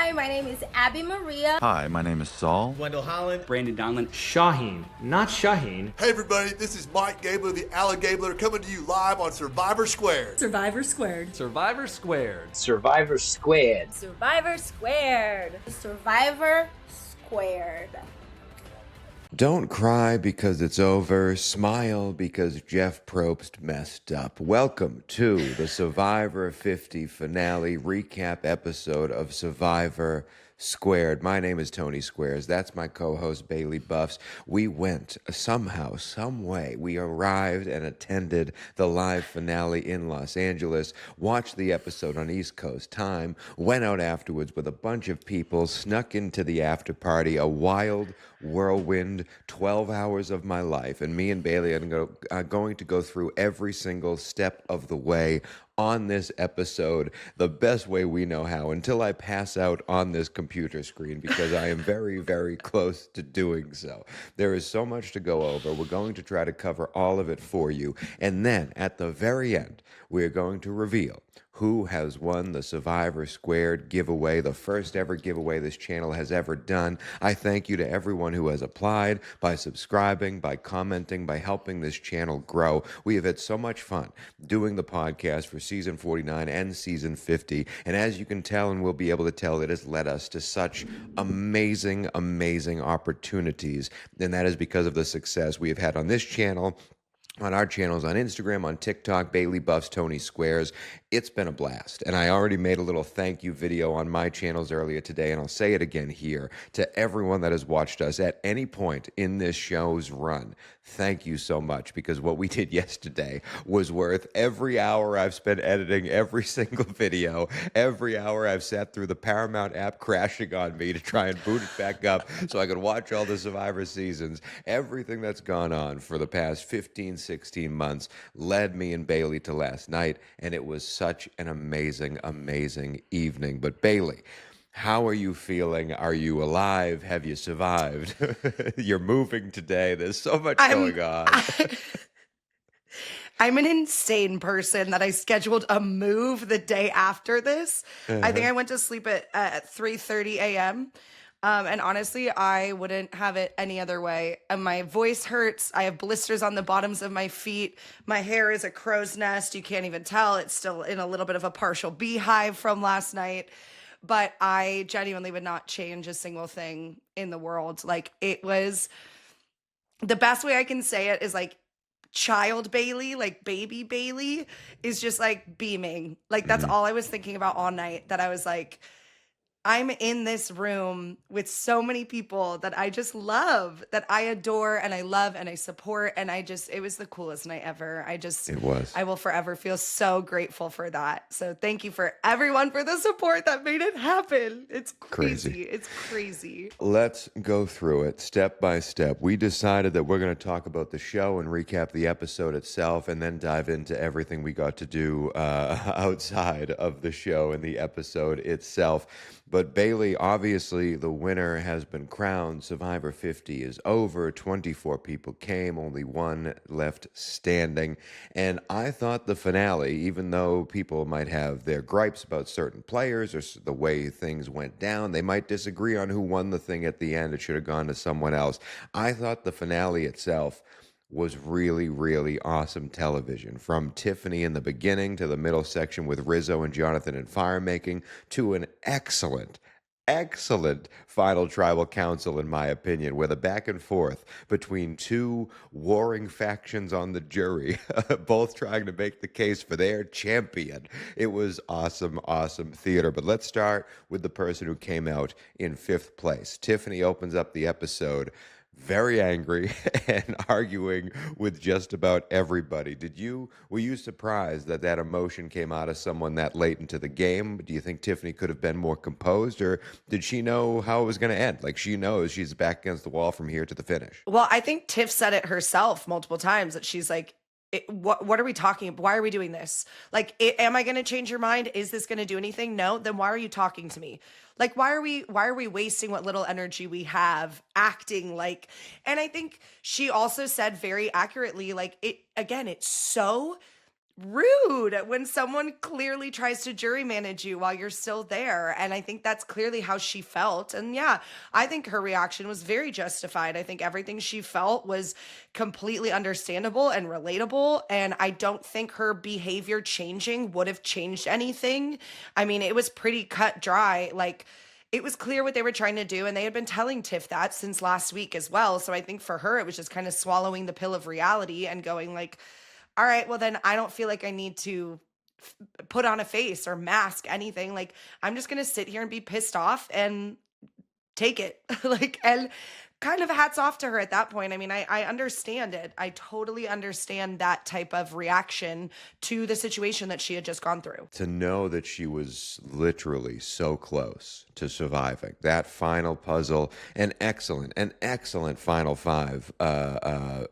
Hi, my name is Abby Maria. Hi, my name is Saul. Wendell Holland. Brandon Donlin. Shaheen, not Shaheen. Hey everybody, this is Mike Gabler, the Alligabler, coming to you live on Survivor Squared. Survivor Squared. Survivor Squared. Survivor Squared. Survivor Squared. Survivor Squared. Don't cry because it's over. Smile because Jeff Probst messed up. Welcome to the Survivor 50 finale recap episode of Survivor Squared. My name is Tony Squares. That's my co-host Bailey Buffs. We went somehow, some way. We arrived and attended the live finale in Los Angeles, watched the episode on East Coast time, went out afterwards with a bunch of people, snuck into the after party, a wild whirlwind 12 hours of my life. And me and Bailey are going to go through every single step of the way on this episode the best way we know how until I pass out on this computer screen, because I am very, very close to doing so. There is so much to go over. We're going to try to cover all of it for you. And then at the very end, we're going to reveal who has won the Survivor Squared giveaway, the first ever giveaway this channel has ever done. I thank you to everyone who has applied by subscribing, by commenting, by helping this channel grow. We have had so much fun doing the podcast for season 49 and season 50. And as you can tell, and we'll be able to tell, it has led us to such amazing, amazing opportunities. And that is because of the success we have had on this channel, on our channels on Instagram, on TikTok, Bailey Buffs, Tony Squares. It's been a blast. And I already made a little thank you video on my channels earlier today, and I'll say it again here to everyone that has watched us at any point in this show's run. Thank you so much, because what we did yesterday was worth every hour I've spent editing every single video, every hour I've sat through the Paramount app crashing on me to try and boot it back up so I could watch all the Survivor seasons. Everything that's gone on for the past 15, 16 months led me and Bailey to last night, and it was such an amazing, amazing evening. But Bailey, how are you feeling? Are you alive? Have you survived? You're moving today. There's so much going on. I'm an insane person that I scheduled a move the day after this. I think I went to sleep at 3:30 a.m. And honestly, I wouldn't have it any other way. And my voice hurts. I have blisters on the bottoms of my feet. My hair is a crow's nest. You can't even tell. It's still in a little bit of a partial beehive from last night. But I genuinely would not change a single thing in the world. Like, it was, the best way I can say it is like child Bailey, like baby Bailey is just like beaming. Like, that's all I was thinking about all night, that I was like, I'm in this room with so many people that I just love, that I adore and I love and I support. And it was the coolest night ever. It was. I will forever feel so grateful for that. So thank you for everyone for the support that made it happen. It's crazy. It's crazy. Let's go through it step by step. We decided that we're going to talk about the show and recap the episode itself, and then dive into everything we got to do outside of the show and the episode itself. But Bailey, obviously the winner has been crowned. Survivor 50 is over. 24 people came, only one left standing. And I thought the finale, even though people might have their gripes about certain players or the way things went down, they might disagree on who won the thing at the end. It should have gone to someone else. I thought the finale itself was really, really awesome television. From Tiffany in the beginning to the middle section with Rizo and Jonathan in fire making, to an excellent final tribal council, in my opinion, where the back and forth between two warring factions on the jury, both trying to make the case for their champion. It was awesome, awesome theater. But let's start with the person who came out in fifth place. Tiffany opens up the episode very angry and arguing with just about everybody. Were you surprised that that emotion came out of someone that late into the game? Do you think Tiffany could have been more composed, or did she know how it was going to end? Like, she knows she's back against the wall from here to the finish. Well, I think Tiff said it herself multiple times, that she's like, what are we talking about? Why are we doing this? Like, am I going to change your mind? Is this going to do anything? No. Then why are you talking to me? Like, why are we wasting what little energy we have acting like? And I think she also said very accurately, like, it's so rude when someone clearly tries to jury manage you while you're still there. And I think that's clearly how she felt. And yeah, I think her reaction was very justified. I think everything she felt was completely understandable and relatable. And I don't think her behavior changing would have changed anything. I mean, it was pretty cut dry. Like, it was clear what they were trying to do, and they had been telling Tiff that since last week as well. So I think for her, it was just kind of swallowing the pill of reality and going like, all right, well then I don't feel like I need to put on a face or mask anything. Like, I'm just going to sit here and be pissed off and take it. Like, and kind of hats off to her at that point. I mean, I understand it. I totally understand that type of reaction to the situation that she had just gone through. To know that she was literally so close to surviving that final puzzle, an excellent final five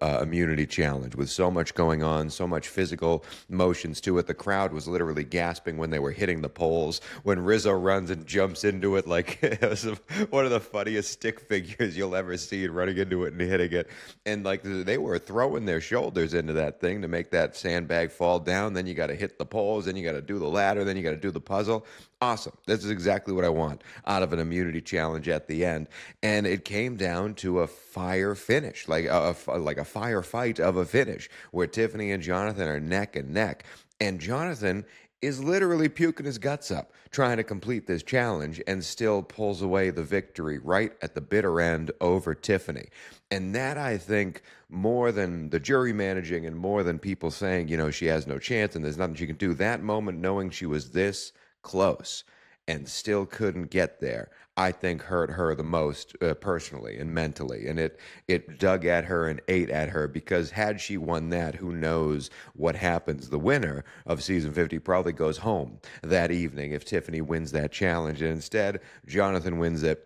immunity challenge with so much going on, so much physical motions to it. The crowd was literally gasping when they were hitting the poles, when Rizo runs and jumps into it like it was one of the funniest stick figures you'll ever see, and running into it and hitting it. And like they were throwing their shoulders into that thing to make that sandbag fall down. Then you got to hit the poles, then you got to do the ladder, then you got to do the puzzle. Awesome. This is exactly what I want out of an immunity challenge at the end. And it came down to a fire finish, like a firefight of a finish, where Tiffany and Jonathan are neck and neck. And Jonathan is literally puking his guts up trying to complete this challenge, and still pulls away the victory right at the bitter end over Tiffany. And that, I think, more than the jury managing and more than people saying, you know, she has no chance and there's nothing she can do, that moment knowing she was this close and still couldn't get there, I think hurt her the most personally and mentally. And it dug at her and ate at her, because had she won that, who knows what happens. The winner of season 50 probably goes home that evening if Tiffany wins that challenge. And instead, Jonathan wins it.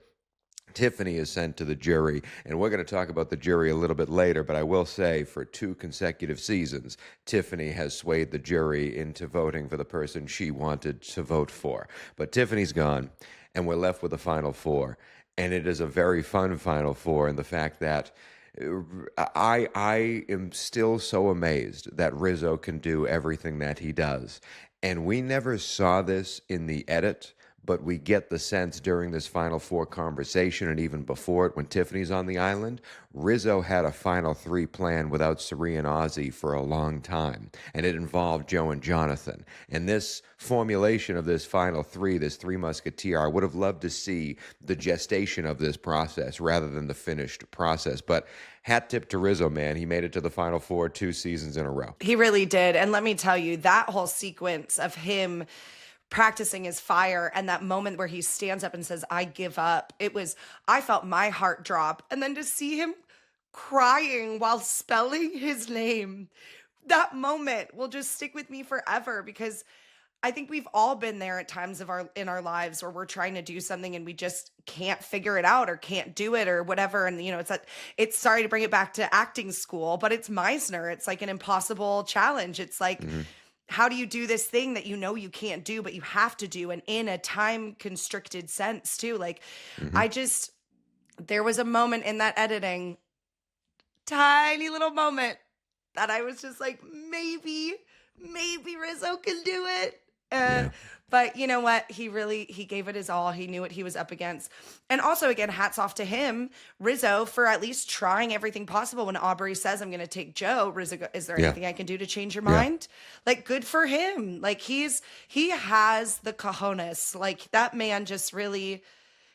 Tiffany is sent to the jury, and we're going to talk about the jury a little bit later, but I will say for 2 consecutive seasons, Tiffany has swayed the jury into voting for the person she wanted to vote for. But Tiffany's gone, and we're left with a final 4, and it is a very fun final 4 in the fact that I am still so amazed that Rizo can do everything that he does. And we never saw this in the edit, but we get the sense during this Final 4 conversation, and even before it when Tiffany's on the island, Rizo had a Final 3 plan without Sari and Ozzy for a long time, and it involved Joe and Jonathan. And this formulation of this Final 3, this Three Musketeer, I would have loved to see the gestation of this process rather than the finished process. But hat tip to Rizo, man. He made it to the Final 4 2 seasons in a row. He really did. And let me tell you, that whole sequence of him practicing his fire and that moment where he stands up and says, I give up. I felt my heart drop. And then to see him crying while spelling his name, that moment will just stick with me forever, because I think we've all been there at times in our lives where we're trying to do something and we just can't figure it out or can't do it or whatever. And, you know, it's sorry to bring it back to acting school, but it's Meisner. It's like an impossible challenge. It's like, how do you do this thing that you know you can't do, but you have to do, and in a time constricted sense too? Like, there was a moment in that editing, tiny little moment, that I was just like, maybe Rizo can do it. But you know what? He gave it his all. He knew what he was up against. And also, again, hats off to him, Rizo, for at least trying everything possible. When Aubrey says, I'm going to take Joe, Rizo, is there anything I can do to change your mind? Like, good for him. Like, he has the cojones. Like, that man just really,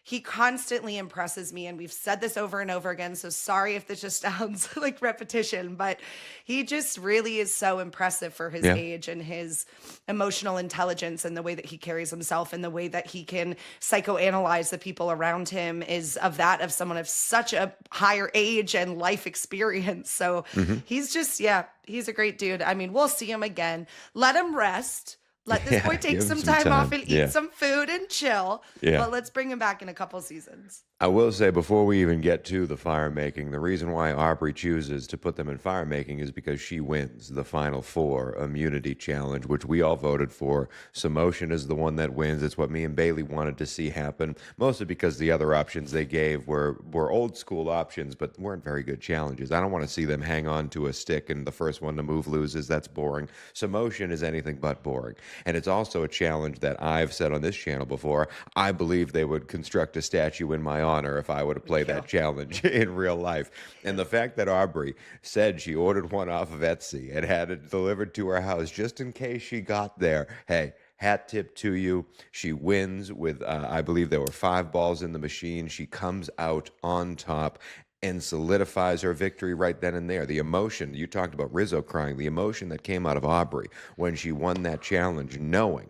he constantly impresses me, and we've said this over and over again, so sorry if this just sounds like repetition, but he just really is so impressive for his age and his emotional intelligence, and the way that he carries himself and the way that he can psychoanalyze the people around him is of someone of such a higher age and life experience. So he's just, he's a great dude. I mean, we'll see him again. Let him rest. Let this boy Yeah, take give him some some time off time. and Yeah. eat some food and chill. Yeah. But let's bring him back in a couple seasons. I will say, before we even get to the fire making, the reason why Aubrey chooses to put them in fire making is because she wins the Final Four immunity challenge, which we all voted for. Samotion is the one that wins. It's what me and Bailey wanted to see happen, mostly because the other options they gave were old school options, but weren't very good challenges. I don't want to see them hang on to a stick and the first one to move loses. That's boring. Samotion is anything but boring. And it's also a challenge that I've said on this channel before. I believe they would construct a statue in my honor if I were to play that challenge in real life. And the fact that Aubrey said she ordered one off of Etsy and had it delivered to her house just in case she got there, hey, hat tip to you. She wins with, I believe there were 5 balls in the machine. She comes out on top and solidifies her victory right then and there. The emotion, you talked about Rizo crying, the emotion that came out of Aubrey when she won that challenge, knowing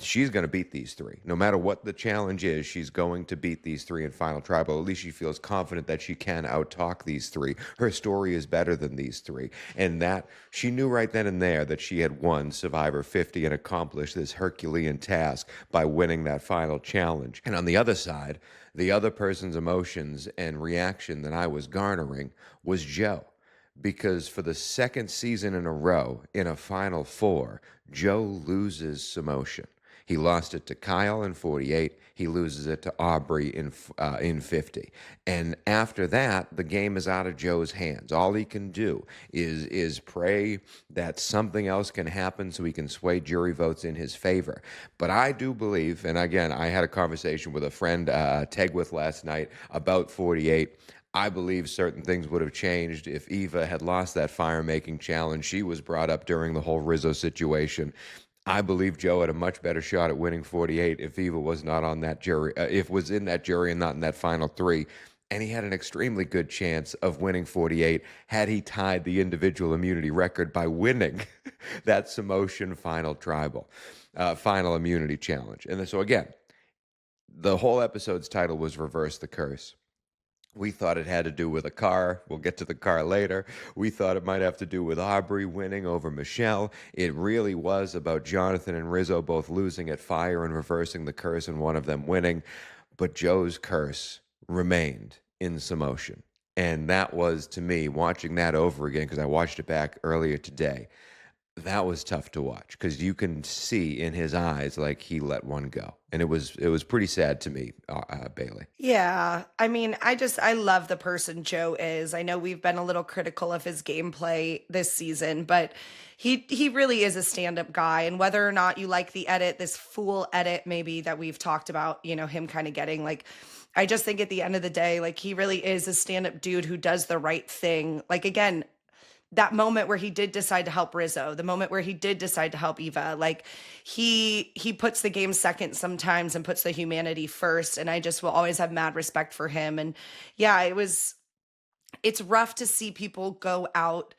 she's going to beat these 3. No matter what the challenge is, she's going to beat these 3 in Final Tribal. At least she feels confident that she can outtalk these 3. Her story is better than these 3. And that she knew right then and there that she had won Survivor 50 and accomplished this Herculean task by winning that final challenge. And on the other side, the other person's emotions and reaction that I was garnering was Joe. Because for the second season in a row in a Final Four, Joe loses Samotion. He lost it to Kyle in 48. He loses it to Aubrey in 50. And after that, the game is out of Joe's hands. All he can do is pray that something else can happen so he can sway jury votes in his favor. But I do believe, and again, I had a conversation with a friend, Tegwith, last night about 48. I believe certain things would have changed if Eva had lost that fire-making challenge. She was brought up during the whole Rizo situation. I believe Joe had a much better shot at winning 48 if Eva was not on that jury, if was in that jury and not in that final 3. And he had an extremely good chance of winning 48 had he tied the individual immunity record by winning that Samotion final tribal, final immunity challenge. And so again, the whole episode's title was Reverse the Curse. We thought it had to do with a car. We'll get to the car later. We thought it might have to do with Aubrey winning over Michelle. It really was about Jonathan and Rizo both losing at fire and reversing the curse and one of them winning. But Joe's curse remained in Samotion. And that was, to me, watching that over again, because I watched it back earlier today, that was tough to watch because you can see in his eyes like he let one go. And it was pretty sad to me, Bailey. Yeah. I mean, I love the person Joe is. I know we've been a little critical of his gameplay this season, but he really is a stand-up guy. And whether or not you like the edit, this fool edit maybe that we've talked about, you know, him kind of getting like, I just think at the end of the day, like he really is a stand-up dude who does the right thing. Like, again, that moment where he did decide to help Rizo, the moment where he did decide to help Eva, like he puts the game second sometimes and puts the humanity first. And I just will always have mad respect for him. And yeah, it's rough to see people go out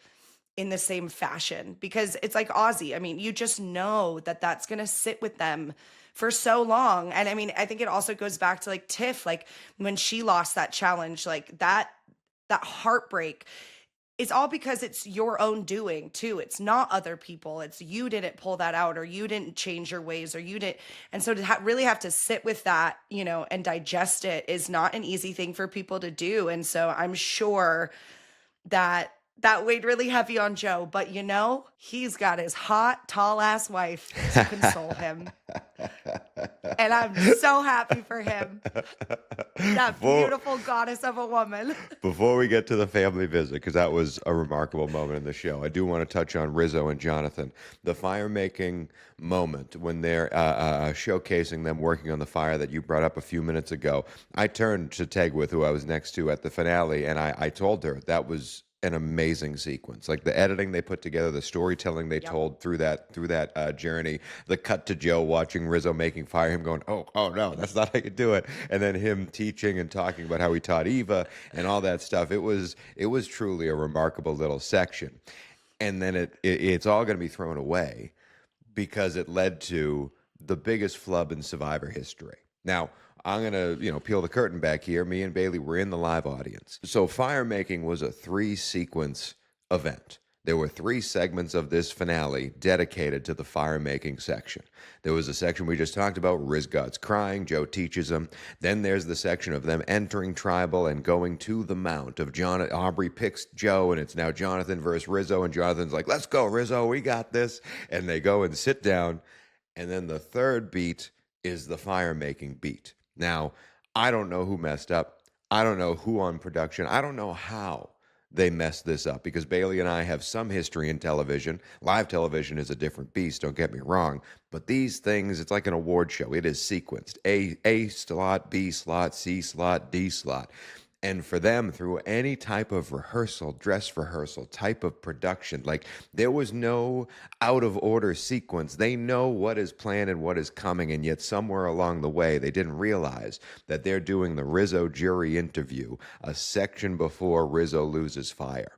in the same fashion because it's like Ozzy. I mean, you just know that that's going to sit with them for so long. And I mean, I think it also goes back to like Tiff, like when she lost that challenge, like that heartbreak, it's all because it's your own doing too. It's not other people. It's you didn't pull that out or you didn't change your ways or you didn't. And so to really have to sit with that, you know, and digest it is not an easy thing for people to do. And so I'm sure that weighed really heavy on Joe, but you know, he's got his hot, tall ass wife to console him. And I'm so happy for him. That beautiful goddess of a woman. Before we get to the family visit, because that was a remarkable moment in the show, I do want to touch on Rizo and Jonathan. The fire-making moment when they're showcasing them working on the fire that you brought up a few minutes ago. I turned to Tegwith, who I was next to at the finale, and I told her that was an amazing sequence. Like the editing they put together, the storytelling they told through that journey, the cut to Joe watching Rizo making fire, him going, oh no, that's not how you do it, and then him teaching and talking about how he taught Eva and all that stuff. It was truly a remarkable little section. And then it's all going to be thrown away because it led to the biggest flub in Survivor history. Now, I'm going to, peel the curtain back here. Me and Bailey were in the live audience. So fire making was a 3-sequence event. There were 3 segments of this finale dedicated to the fire-making section. There was a section we just talked about, Riz God's crying, Joe teaches him. Then there's the section of them entering tribal and going to the mount of Aubrey picks Joe, and it's now Jonathan versus Rizzo, and Jonathan's like, let's go, Rizzo, we got this. And they go and sit down. And then the third beat is the fire-making beat. Now, I don't know who messed up. I don't know who on production. I don't know how they messed this up, because Bailey and I have some history in television. Live television is a different beast, don't get me wrong. But these things, it's like an award show. It is sequenced. A slot, B slot, C slot, D slot. And for them, through any type of rehearsal, dress rehearsal, type of production, like there was no out of order sequence. They know what is planned and what is coming, and yet somewhere along the way, they didn't realize that they're doing the Rizzo jury interview a section before Rizzo loses fire.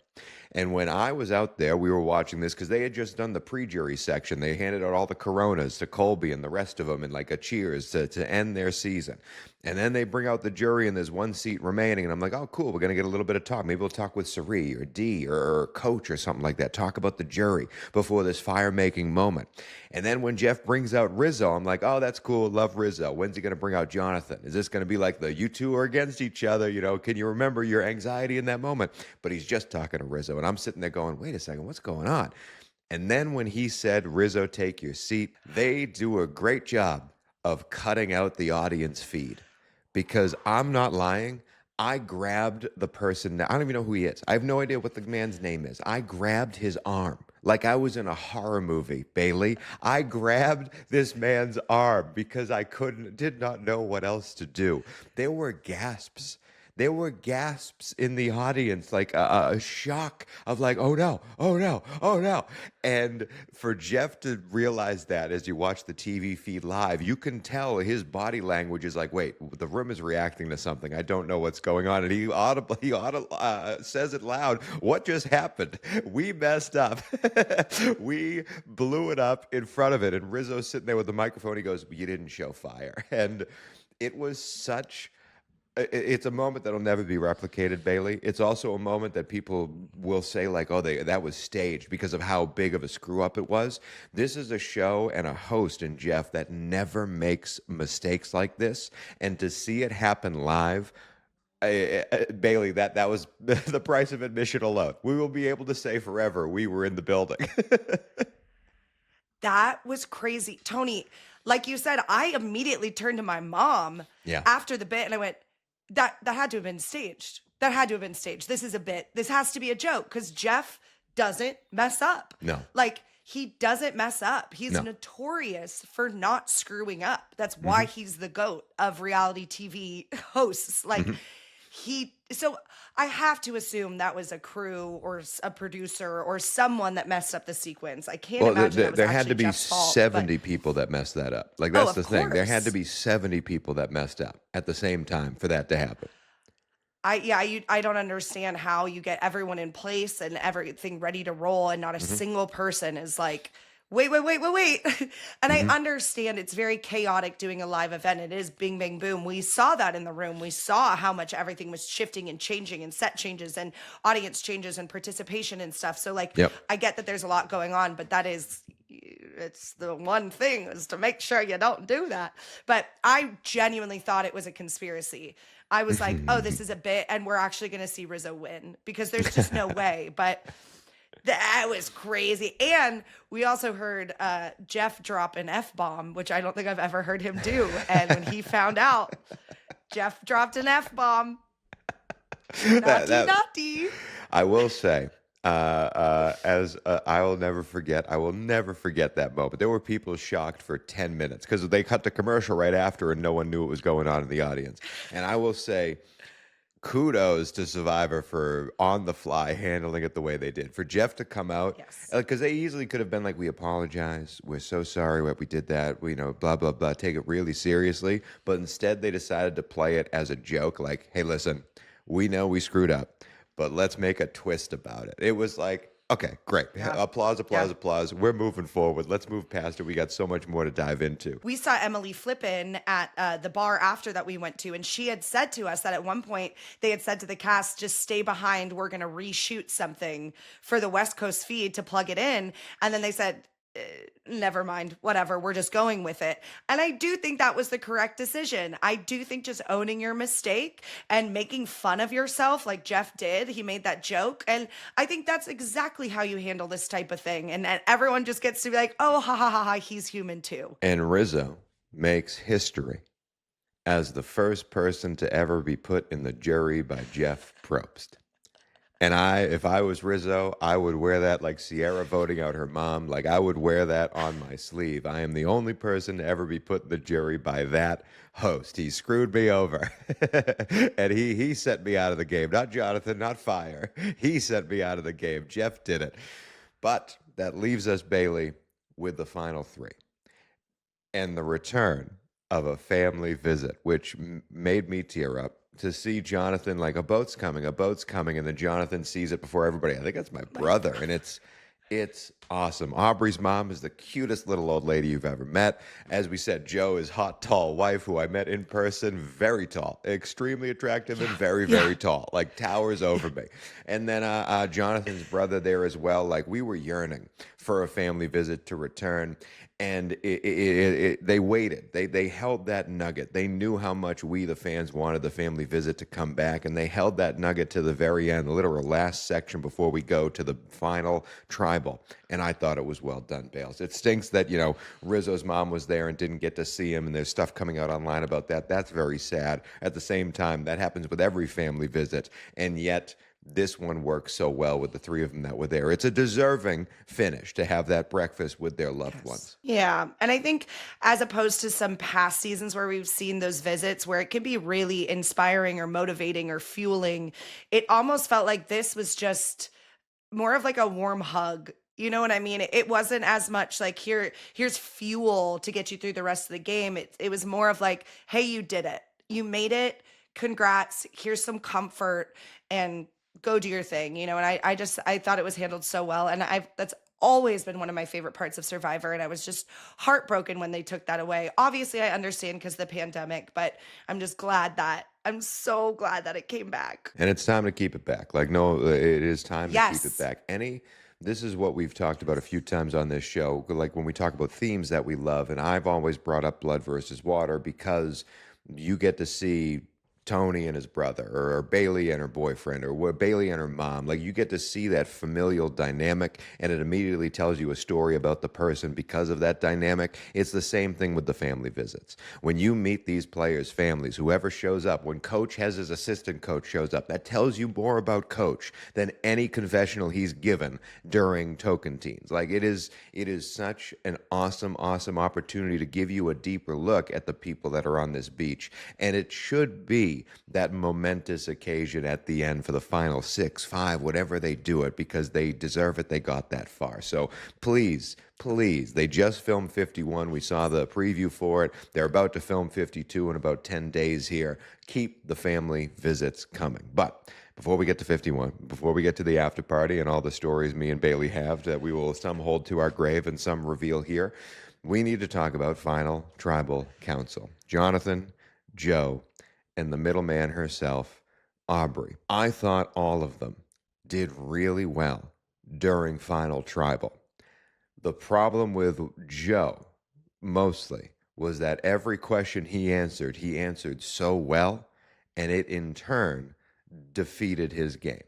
And when I was out there, we were watching this because they had just done the pre-jury section. They handed out all the Coronas to Colby and the rest of them in like a cheers to end their season. And then they bring out the jury and there's 1 seat remaining. And I'm like, oh, cool. We're going to get a little bit of talk. Maybe we'll talk with Sari or Dee or Coach or something like that. Talk about the jury before this fire-making moment. And then when Jeff brings out Rizzo, I'm like, oh, that's cool. Love Rizzo. When's he going to bring out Jonathan? Is this going to be like the you two are against each other? You know, can you remember your anxiety in that moment? But he's just talking to Rizzo. And I'm sitting there going, wait a second, what's going on? And then when he said, Rizzo, take your seat, they do a great job of cutting out the audience feed. Because I'm not lying, I grabbed the person. I don't even know who he is. I have no idea what the man's name is. I grabbed his arm like I was in a horror movie, Bailey. I grabbed this man's arm because I did not know what else to do. There were gasps. There were gasps in the audience, like a shock of like, oh no, oh no, oh no. And for Jeff to realize that as you watch the TV feed live, you can tell his body language is like, wait, the room is reacting to something. I don't know what's going on. And he says it loud. What just happened? We messed up. We blew it up in front of it. And Rizzo's sitting there with the microphone. He goes, you didn't show fire. And it was such... It's a moment that'll never be replicated, Bailey. It's also a moment that people will say like, oh, that was staged because of how big of a screw up it was. This is a show and a host in Jeff that never makes mistakes like this. And to see it happen live, Bailey, that was the price of admission alone. We will be able to say forever we were in the building. That was crazy. Tony, like you said, I immediately turned to my mom after the bit and I went, that had to have been staged. That had to have been staged. This is a bit. This has to be a joke because Jeff doesn't mess up. No. Like, he doesn't mess up. He's notorious for not screwing up. That's why he's the GOAT of reality TV hosts. Like, so I have to assume that was a crew or a producer or someone that messed up the sequence. I can't imagine that was there had to be Jeff's fault, 70 people that messed that up. Like, that's the thing. There had to be 70 people that messed up at the same time for that to happen. I don't understand how you get everyone in place and everything ready to roll and not a single person is like, wait. And I understand it's very chaotic doing a live event. It is bing, bang, boom. We saw that in the room. We saw how much everything was shifting and changing and set changes and audience changes and participation and stuff. So like, I get that there's a lot going on, but it's the one thing is to make sure you don't do that. But I genuinely thought it was a conspiracy. I was like, oh, this is a bit and we're actually going to see Rizzo win because there's just no way. But that was crazy. And we also heard Jeff drop an F-bomb, which I don't think I've ever heard him do. And when he found out, Jeff dropped an F-bomb. Naughty. I will say, I will never forget that moment. There were people shocked for 10 minutes because they cut the commercial right after and no one knew what was going on in the audience. And I will say, kudos to Survivor for on the fly handling it the way they did. For Jeff to come out, because they easily could have been like, we apologize, we're so sorry that we did that, we blah, blah, blah, take it really seriously. But instead they decided to play it as a joke, like, hey, listen, we know we screwed up, but let's make a twist about it. It was like, Okay, great. Applause, applause. We're moving forward. Let's move past it. We got so much more to dive into. We saw Emily Flippin at the bar after that we went to, and she had said to us that at one point they had said to the cast, just stay behind. We're going to reshoot something for the West Coast feed to plug it in. And then they said, never mind, whatever, we're just going with it. And I do think that was the correct decision. I do think just owning your mistake and making fun of yourself like Jeff did, he made that joke. And I think that's exactly how you handle this type of thing. And everyone just gets to be like, oh, ha, ha, ha, ha, he's human too. And Rizzo makes history as the first person to ever be put in the jury by Jeff Probst. And if I was Rizzo, I would wear that like Sierra voting out her mom. Like I would wear that on my sleeve. I am the only person to ever be put in the jury by that host. He screwed me over. And he set me out of the game. Not Jonathan, not Fire. He set me out of the game. Jeff did it. But that leaves us, Bailey, with the final three. And the return of a family visit, which made me tear up. To see Jonathan, like a boat's coming, and then Jonathan sees it before everybody. I think that's my brother, and it's awesome. Aubrey's mom is the cutest little old lady you've ever met. As we said, Joe is hot, tall wife, who I met in person, very tall, extremely attractive, and very, very tall, like towers over me. And then Jonathan's brother there as well. Like we were yearning for a family visit to return. And they waited. They held that nugget. They knew how much we, the fans, wanted the family visit to come back, and they held that nugget to the very end, the literal last section before we go to the final tribal. And I thought it was well done, Bales. It stinks that, Rizzo's mom was there and didn't get to see him, and there's stuff coming out online about that. That's very sad. At the same time, that happens with every family visit, and yet this one works so well with the three of them that were there. It's a deserving finish to have that breakfast with their loved ones. Yeah. And I think as opposed to some past seasons where we've seen those visits where it can be really inspiring or motivating or fueling, it almost felt like this was just more of like a warm hug. You know what I mean? It wasn't as much like here's fuel to get you through the rest of the game. It was more of like, hey, you did it. You made it. Congrats. Here's some comfort and go do your thing, and I thought it was handled so well. And that's always been one of my favorite parts of Survivor. And I was just heartbroken when they took that away. Obviously, I understand because of the pandemic, but I'm so glad that it came back. And it's time to keep it back. Like, no, it is time to keep it back. This is what we've talked about a few times on this show, like when we talk about themes that we love. And I've always brought up Blood versus Water because you get to see Tony and his brother, or Bailey and her boyfriend, or Bailey and her mom. Like you get to see that familial dynamic, and it immediately tells you a story about the person because of that dynamic. It's the same thing with the family visits. When you meet these players' families, whoever shows up, when Coach has his assistant coach shows up, that tells you more about Coach than any confessional he's given during Token Teens. Like it is such an awesome opportunity to give you a deeper look at the people that are on this beach, and it should be that momentous occasion at the end for the final 6, 5, whatever they do it, because they deserve it. They got that far. So please, they just filmed 51. We saw the preview for it. They're about to film 52 in about 10 days here. Keep the family visits coming. But before we get to 51, before we get to the after party and all the stories me and Bailey have that we will some hold to our grave and some reveal here, we need to talk about Final Tribal Council. Jonathan, Joe, and the middleman herself, Aubrey. I thought all of them did really well during Final Tribal. The problem with Joe, mostly, was that every question he answered so well, and it in turn defeated his game.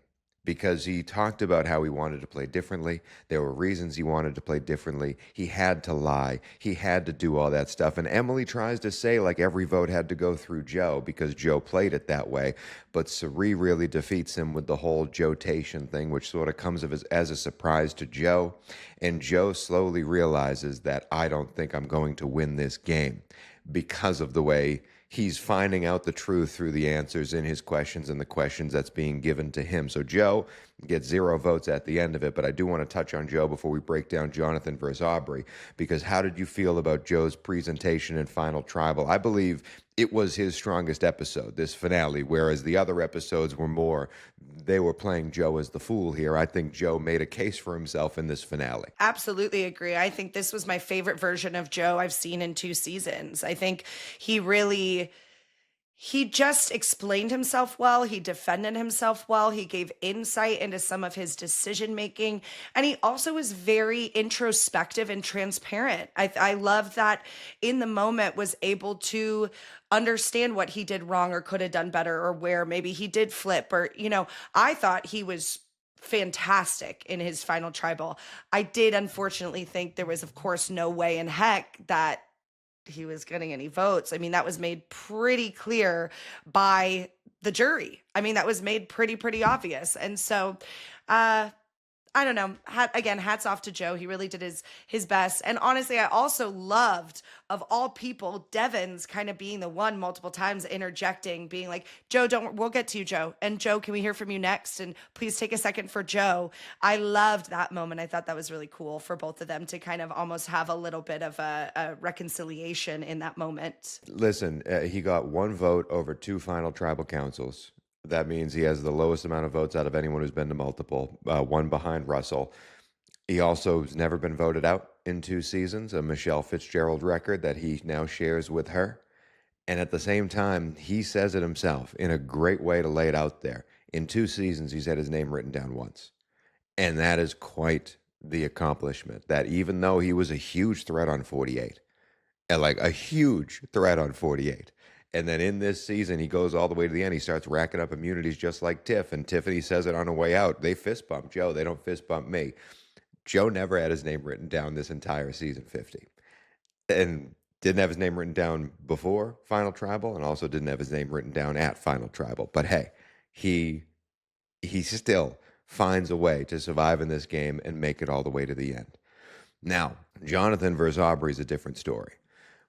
Because he talked about how he wanted to play differently. There were reasons he wanted to play differently. He had to lie. He had to do all that stuff. And Emily tries to say like every vote had to go through Joe because Joe played it that way. But Cirie really defeats him with the whole Joe-tation thing, which sort of comes as a surprise to Joe. And Joe slowly realizes that I don't think I'm going to win this game because of the way he's finding out the truth through the answers in his questions and the questions that's being given to him. So Joe gets 0 votes at the end of it, but I do want to touch on Joe before we break down Jonathan versus Aubrey, because how did you feel about Joe's presentation in Final Tribal? I believe it was his strongest episode, this finale, whereas the other episodes were more they were playing Joe as the fool here. I think Joe made a case for himself in this finale. Absolutely agree. I think this was my favorite version of Joe I've seen in 2 seasons. I think he just explained himself well. He defended himself well. He gave insight into some of his decision making. And he also was very introspective and transparent. I love that in the moment was able to understand what he did wrong or could have done better, or where maybe he did flip, or, I thought he was fantastic in his final tribal. I did unfortunately think there was, of course, no way in heck that he was getting any votes. I mean, that was made pretty clear by the jury. I mean, that was made pretty obvious. And so, I don't know. Again, hats off to Joe. He really did his best. And honestly, I also loved, of all people, Devin's kind of being the one multiple times interjecting, being like, Joe, we'll get to you, Joe. And Joe, can we hear from you next? And please take a second for Joe. I loved that moment. I thought that was really cool for both of them to kind of almost have a little bit of a reconciliation in that moment. Listen, he got 1 vote over 2 final tribal councils. That means he has the lowest amount of votes out of anyone who's been to multiple, 1 behind Russell. He also has never been voted out in 2 seasons, a Michelle Fitzgerald record that he now shares with her. And at the same time, he says it himself in a great way to lay it out there. In 2 seasons, he's had his name written down once. And that is quite the accomplishment, that even though he was a huge threat on 48, and like a huge threat on 48, and then in this season, he goes all the way to the end. He starts racking up immunities just like Tiff. And Tiffany says it on the way out. They fist bump Joe. They don't fist bump me. Joe never had his name written down this entire season 50. And didn't have his name written down before Final Tribal, and also didn't have his name written down at Final Tribal. But hey, he still finds a way to survive in this game and make it all the way to the end. Now, Jonathan versus Aubrey is a different story.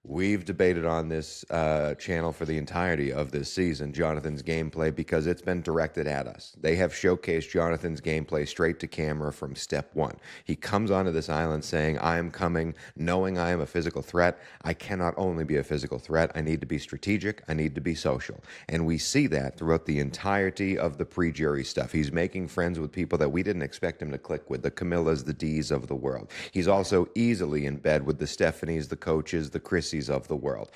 We've debated on this channel for the entirety of this season, Jonathan's gameplay, because it's been directed at us. They have showcased Jonathan's gameplay straight to camera from step 1. He comes onto this island saying, I am coming, knowing I am a physical threat. I cannot only be a physical threat. I need to be strategic. I need to be social. And we see that throughout the entirety of the pre-jury stuff. He's making friends with people that we didn't expect him to click with, the Camillas, the D's of the world. He's also easily in bed with the Stephanies, the coaches, the Chrissies of the world.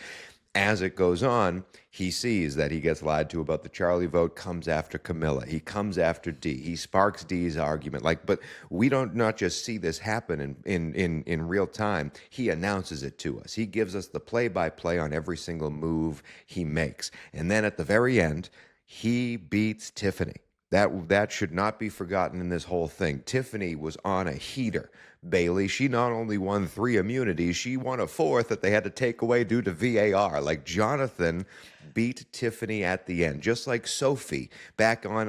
As it goes on, he sees that he gets lied to about the Charlie vote, comes after Camilla. He comes after D. He sparks D's argument. But we don't not just see this happen in real time. He announces it to us. He gives us the play-by-play on every single move he makes. And then at the very end, he beats Tiffany. That should not be forgotten in this whole thing. Tiffany was on a heater. Bailey, she not only won 3 immunities, she won a 4th that they had to take away due to VAR. Like, Jonathan beat Tiffany at the end, just like Sophie back on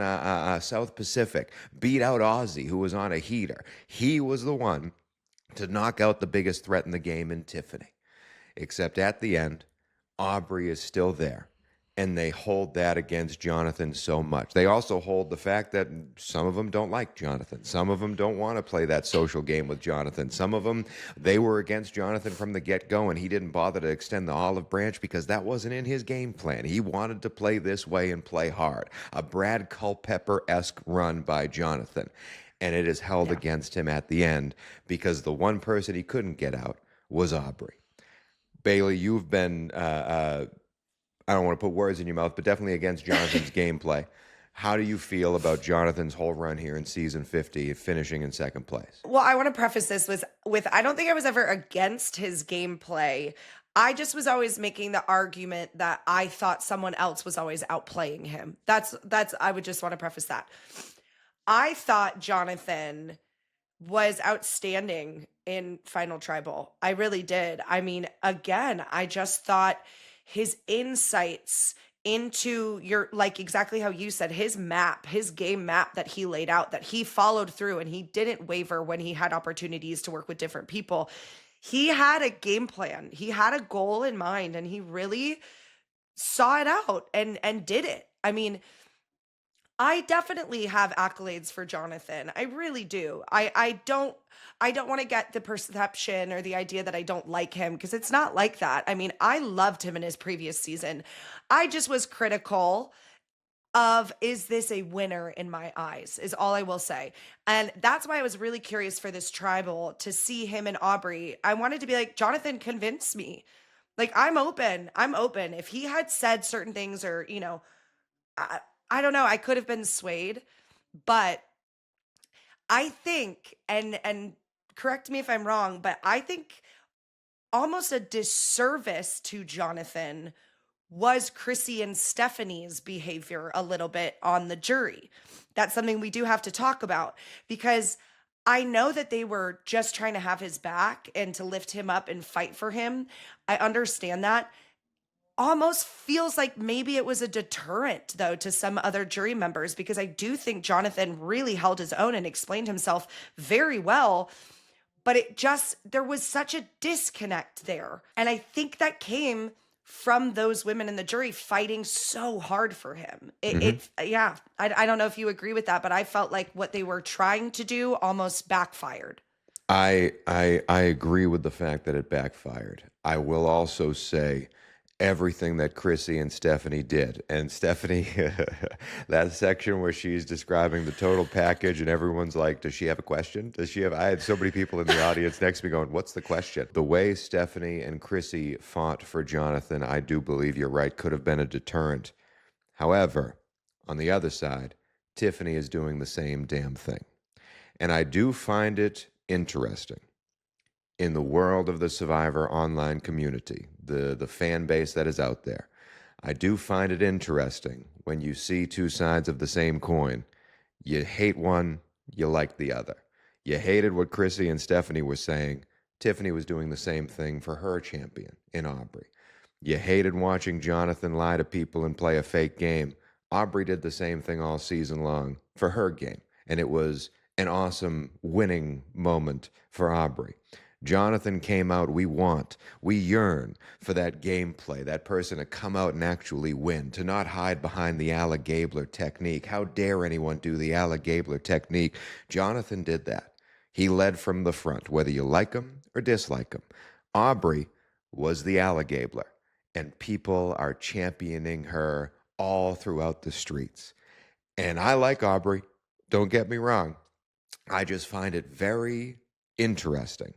South Pacific beat out Ozzy, who was on a heater. He was the one to knock out the biggest threat in the game in Tiffany. Except at the end, Aubrey is still there. And they hold that against Jonathan so much. They also hold the fact that some of them don't like Jonathan. Some of them don't want to play that social game with Jonathan. Some of them, they were against Jonathan from the get-go, and he didn't bother to extend the olive branch because that wasn't in his game plan. He wanted to play this way and play hard. A Brad Culpepper-esque run by Jonathan. And it is held against him at the end because the one person he couldn't get out was Aubrey. Bailey, you've been... I don't want to put words in your mouth, but definitely against Jonathan's gameplay. How do you feel about Jonathan's whole run here in season 50, finishing in 2nd place? Well, I want to preface this with I don't think I was ever against his gameplay. I just was always making the argument that I thought someone else was always outplaying him. That's I would just want to preface that. I thought Jonathan was outstanding in Final Tribal. I really did. I mean, again, I just thought his insights into like exactly how you said, his game map that he laid out, that he followed through, and he didn't waver when he had opportunities to work with different people. He had a game plan. He had a goal in mind, and he really saw it out and did it. I mean, I definitely have accolades for Jonathan. I really do. I don't want to get the perception or the idea that I don't like him, because it's not like that. I mean, I loved him in his previous season. I just was critical of, is this a winner in my eyes, is all I will say. And that's why I was really curious for this tribal to see him and Aubrey. I wanted to be like, Jonathan, convince me. Like, I'm open. If he had said certain things, or, I don't know, I could have been swayed, but I think, and correct me if I'm wrong, but I think almost a disservice to Jonathan was Chrissy and Stephanie's behavior a little bit on the jury. That's something we do have to talk about, because I know that they were just trying to have his back and to lift him up and fight for him. I understand that. Almost feels like maybe it was a deterrent, though, to some other jury members, because I do think Jonathan really held his own and explained himself very well. But there was such a disconnect there. And I think that came from those women in the jury fighting so hard for him. I don't know if you agree with that, but I felt like what they were trying to do almost backfired. I agree with the fact that it backfired. I will also say everything that Chrissy and Stephanie did. And Stephanie, that section where she's describing the total package and everyone's like, does she have a question? I had so many people in the audience next to me going, what's the question? The way Stephanie and Chrissy fought for Jonathan, I do believe you're right, could have been a deterrent. However, on the other side, Tiffany is doing the same damn thing. And I do find it interesting in the world of the Survivor online community, the fan base that is out there. I do find it interesting when you see two sides of the same coin. You hate one, you like the other. You hated what Chrissy and Stephanie were saying. Tiffany was doing the same thing for her champion in Aubrey. You hated watching Jonathan lie to people and play a fake game. Aubrey did the same thing all season long for her game, and it was an awesome winning moment for Aubrey. Jonathan came out, we yearn for that gameplay, that person to come out and actually win, to not hide behind the Gabler technique. How dare anyone do the Gabler technique? Jonathan did that. He led from the front, whether you like him or dislike him. Aubrey was the Gabler, and people are championing her all throughout the streets. And I like Aubrey, don't get me wrong. I just find it very interesting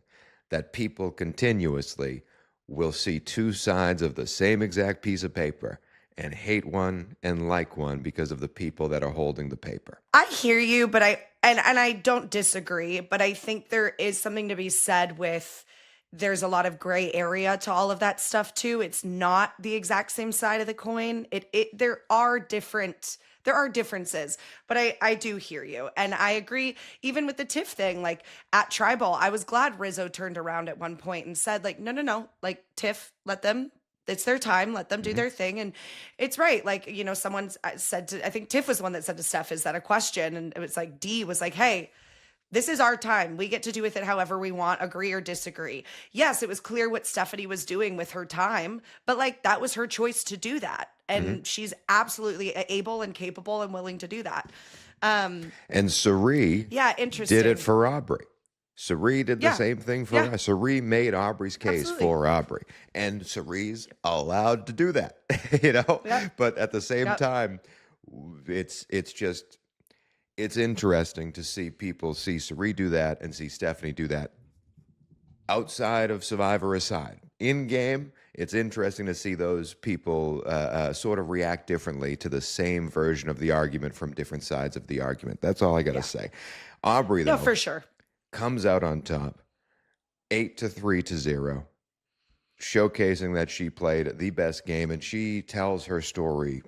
that people continuously will see two sides of the same exact piece of paper and hate one and like one because of the people that are holding the paper. I hear you, but I don't disagree, but I think there is something to be said with, there's a lot of gray area to all of that stuff too. It's not the exact same side of the coin. There are differences, but I do hear you. And I agree, even with the Tiff thing, like at Tribal, I was glad Rizo turned around at one point and said like, no, like Tiff, let them, it's their time, let them do their thing. And it's right. Like, someone said I think Tiff was the one that said to Steph, is that a question? And it was like, D was like, hey, this is our time. We get to do with it however we want, agree or disagree. Yes, it was clear what Stephanie was doing with her time, but like that was her choice to do that. And she's absolutely able and capable and willing to do that. And Sari did it for Aubrey. Sari did the same thing for us. Sari made Aubrey's case for Aubrey. And Sari's allowed to do that, But at the same time, it's interesting to see people see Sari do that and see Stephanie do that outside of Survivor aside. In game, it's interesting to see those people sort of react differently to the same version of the argument from different sides of the argument. That's all I got to say. Aubrey, though, for sure, comes out on top, 8-3-0, showcasing that she played the best game, and she tells her story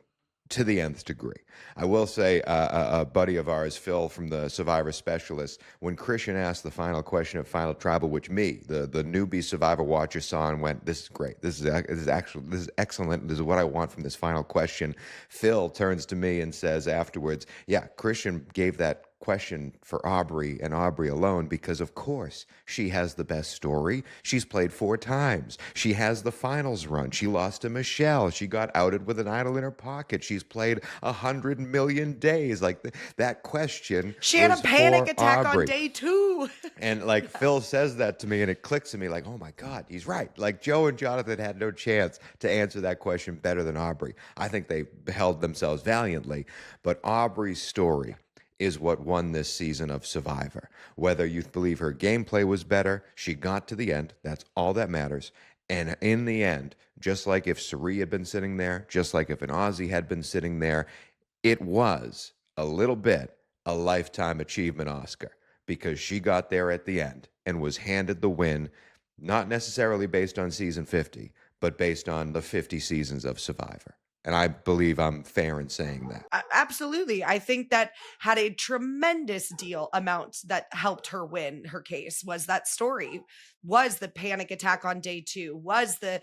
to the nth degree. I will say a buddy of ours, Phil from the Survivor Specialist, when Christian asked the final question of Final Tribal, which me, the newbie Survivor watcher, saw and went, this is great. This is excellent. This is what I want from this final question. Phil turns to me and says afterwards, yeah, Christian gave that question for Aubrey and Aubrey alone because, of course, she has the best story. She's played 4 times. She has the finals run. She lost to Michelle. She got outed with an idol in her pocket. She's played 100 million days. Like that question. She had a panic for attack Aubrey. on day 2. And like Phil says that to me and it clicks to me like, oh my God, he's right. Like Joe and Jonathan had no chance to answer that question better than Aubrey. I think they held themselves valiantly. But Aubrey's story is what won this season of Survivor. Whether you believe her gameplay was better, she got to the end. That's all that matters. And in the end, just like if Cirie had been sitting there, just like if an Aussie had been sitting there, it was a little bit a Lifetime Achievement Oscar because she got there at the end and was handed the win, not necessarily based on season 50, but based on the 50 seasons of Survivor. And I believe I'm fair in saying that. Absolutely. I think that had a tremendous deal amount that helped her win her case was that story, was the panic attack on day 2, was the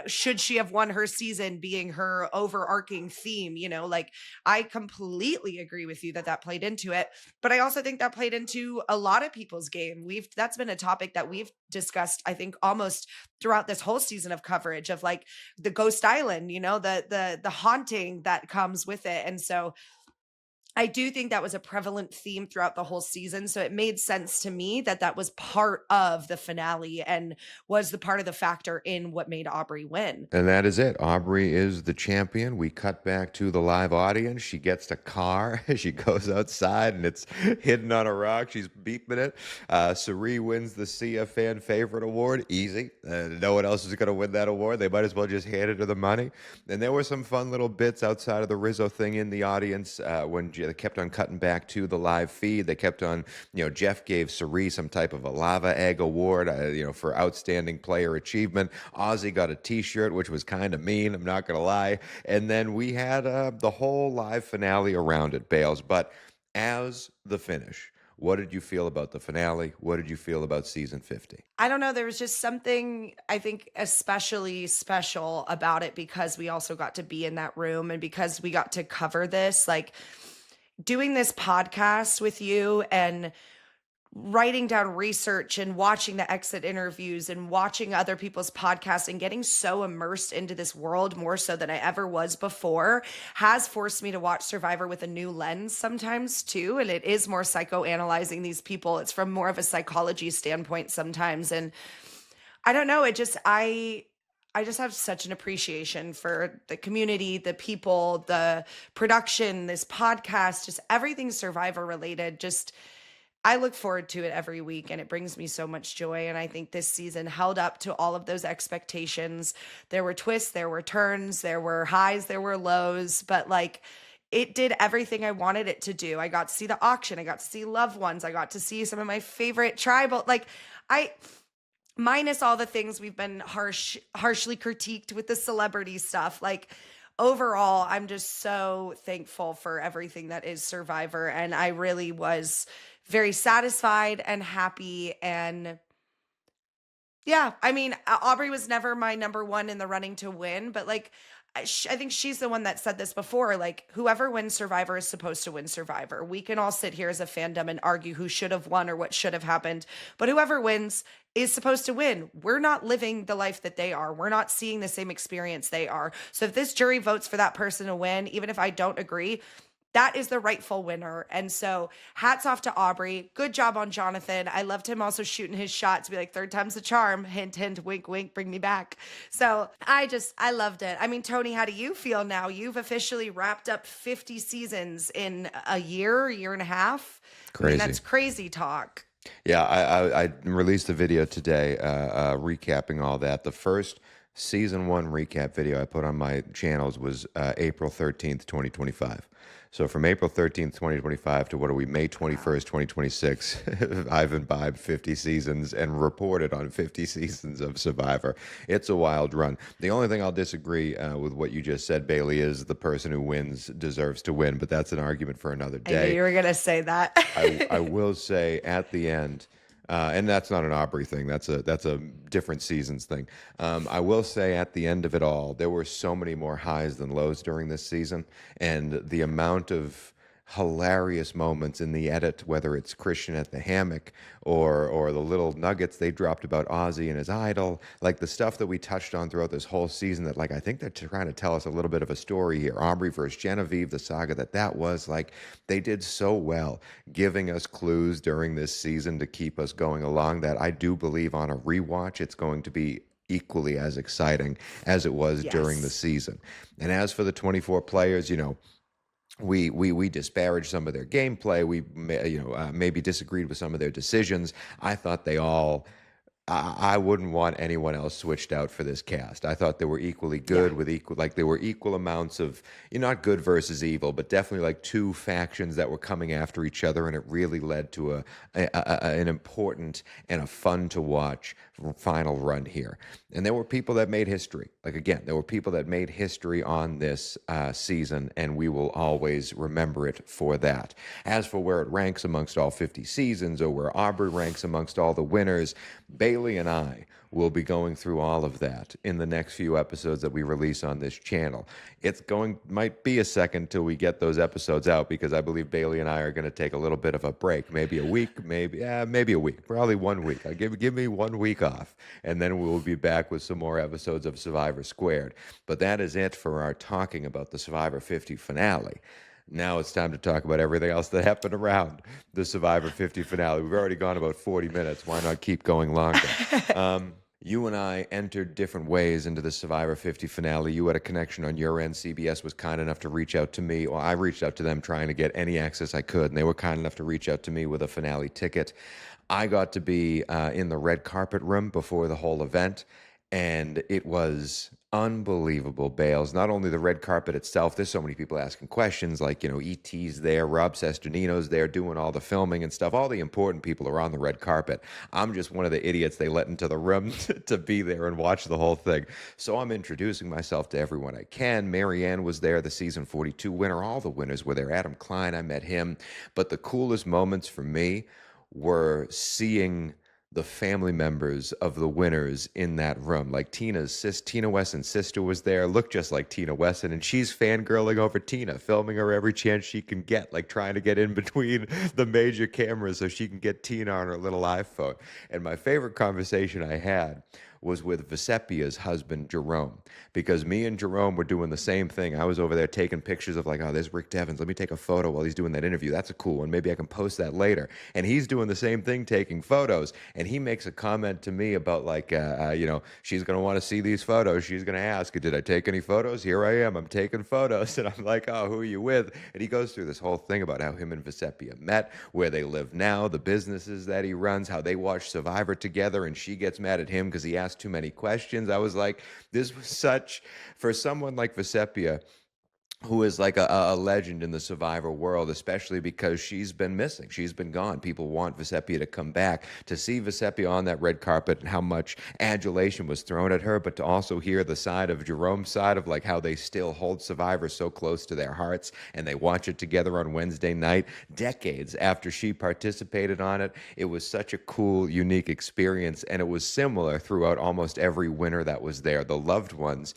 should she have won her season being her overarching theme, like I completely agree with you that played into it. But I also think that played into a lot of people's game. That's been a topic that we've discussed, I think, almost throughout this whole season of coverage of like the Ghost Island, the haunting that comes with it. And so I do think that was a prevalent theme throughout the whole season. So it made sense to me that was part of the finale and was the part of the factor in what made Aubrey win. And that is it. Aubrey is the champion. We cut back to the live audience. She gets the car. She goes outside and it's hidden on a rock. She's beeping it. Cirie wins the Sia Fan Favorite Award. Easy. No one else is going to win that award. They might as well just hand her the money. And there were some fun little bits outside of the Rizo thing in the audience when they kept on cutting back to the live feed. They kept on, Jeff gave Cirie some type of a lava egg award, for outstanding player achievement. Ozzy got a t-shirt, which was kind of mean, I'm not going to lie. And then we had the whole live finale around it, Bales. But as the finish, what did you feel about the finale? What did you feel about season 50? I don't know. There was just something, I think, especially special about it because we also got to be in that room and because we got to cover this. Like, doing this podcast with you and writing down research and watching the exit interviews and watching other people's podcasts and getting so immersed into this world more so than I ever was before has forced me to watch Survivor with a new lens sometimes too. And it is more psychoanalyzing these people. It's from more of a psychology standpoint sometimes. And I don't know, I just have such an appreciation for the community, the people, the production, this podcast, just everything Survivor related. Just, I look forward to it every week and it brings me so much joy. And I think this season held up to all of those expectations. There were twists, there were turns, there were highs, there were lows, but like it did everything I wanted it to do. I got to see the auction. I got to see loved ones. I got to see some of my favorite tribal, minus all the things we've been harshly critiqued with the celebrity stuff. Like overall, I'm just so thankful for everything that is Survivor. And I really was very satisfied and happy. And yeah, I mean, Aubrey was never my number one in the running to win, but like, I think she's the one that said this before, like whoever wins Survivor is supposed to win Survivor. We can all sit here as a fandom and argue who should have won or what should have happened, but whoever wins is supposed to win. We're not living the life that they are. We're not seeing the same experience they are. So if this jury votes for that person to win, even if I don't agree, that is the rightful winner. And so hats off to Aubrey. Good job on Jonathan. I loved him also shooting his shot to be like, third time's the charm. Hint, hint, wink, wink, bring me back. So I loved it. I mean, Tony, how do you feel now? You've officially wrapped up 50 seasons in a year and a half. Crazy. I mean, that's crazy talk. Yeah, I released a video today recapping all that. The first season 1 recap video I put on my channels was April 13th, 2025. So from April 13th, 2025 to May 21st, 2026, I've imbibed 50 seasons and reported on 50 seasons of Survivor. It's a wild run. The only thing I'll disagree with what you just said, Bailey, is the person who wins deserves to win, but that's an argument for another day. I knew you were going to say that. I will say at the end, and that's not an Aubrey thing. That's a different seasons thing. I will say at the end of it all, there were so many more highs than lows during this season, and the amount of hilarious moments in the edit, whether it's Christian at the hammock or the little nuggets they dropped about Ozzy and his idol, like the stuff that we touched on throughout this whole season that, like, I think they're trying to tell us a little bit of a story here. Aubrey versus Genevieve, the saga that was, like, they did so well giving us clues during this season to keep us going along that I do believe on a rewatch it's going to be equally as exciting as it was during the season. And as for the 24 players, we disparaged some of their gameplay. We maybe disagreed with some of their decisions. I thought they all. I wouldn't want anyone else switched out for this cast. I thought they were equally good with equal, like there were equal amounts of, not good versus evil, but definitely like two factions that were coming after each other, and it really led to an important and a fun to watch final run here. And there were people that made history. Like, again, there were people that made history on this season, and we will always remember it for that. As for where it ranks amongst all 50 seasons, or where Aubrey ranks amongst all the winners, Bailey and I will be going through all of that in the next few episodes that we release on this channel. Might be a second till we get those episodes out, because I believe Bailey and I are going to take a little bit of a break, maybe a week, maybe a week, probably 1 week. Give me 1 week off, and then we will be back with some more episodes of Survivor Squared. But that is it for our talking about the Survivor 50 finale. Now it's time to talk about everything else that happened around the Survivor 50 finale. We've already gone about 40 minutes. Why not keep going longer? You and I entered different ways into the Survivor 50 finale. You had a connection on your end. CBS was kind enough to reach out to me. Well, I reached out to them trying to get any access I could, and they were kind enough to reach out to me with a finale ticket. I got to be in the red carpet room before the whole event, and it was unbelievable, Bales. Not only the red carpet itself, there's so many people asking questions, like, E.T.'s there, Rob Sesternino's there doing all the filming and stuff. All the important people are on the red carpet. I'm just one of the idiots they let into the room to be there and watch the whole thing. So I'm introducing myself to everyone I can. Marianne was there, the season 42 winner. All the winners were there. Adam Klein, I met him. But the coolest moments for me were seeing the family members of the winners in that room. Like Tina Wesson's sister was there, looked just like Tina Wesson, and she's fangirling over Tina, filming her every chance she can get, like trying to get in between the major cameras so she can get Tina on her little iPhone. And my favorite conversation I had was with Vesepia's husband, Jerome, because me and Jerome were doing the same thing. I was over there taking pictures of, like, oh, there's Rick Devens. Let me take a photo while he's doing that interview. That's a cool one. Maybe I can post that later. And he's doing the same thing, taking photos. And he makes a comment to me about, like, she's going to want to see these photos. She's going to ask, did I take any photos? Here I am. I'm taking photos. And I'm like, oh, who are you with? And he goes through this whole thing about how him and Vesepia met, where they live now, the businesses that he runs, how they watch Survivor together, and she gets mad at him because he asked too many questions. I was like, this was such, for someone like Vesepia, who is like a legend in the Survivor world, especially because she's been missing. She's been gone. People want Vesepia to come back. To see Vesepia on that red carpet and how much adulation was thrown at her, but to also hear the side of Jerome's side of, like, how they still hold Survivor so close to their hearts and they watch it together on Wednesday night, decades after she participated on it. It was such a cool, unique experience, and it was similar throughout almost every winner that was there. The loved ones,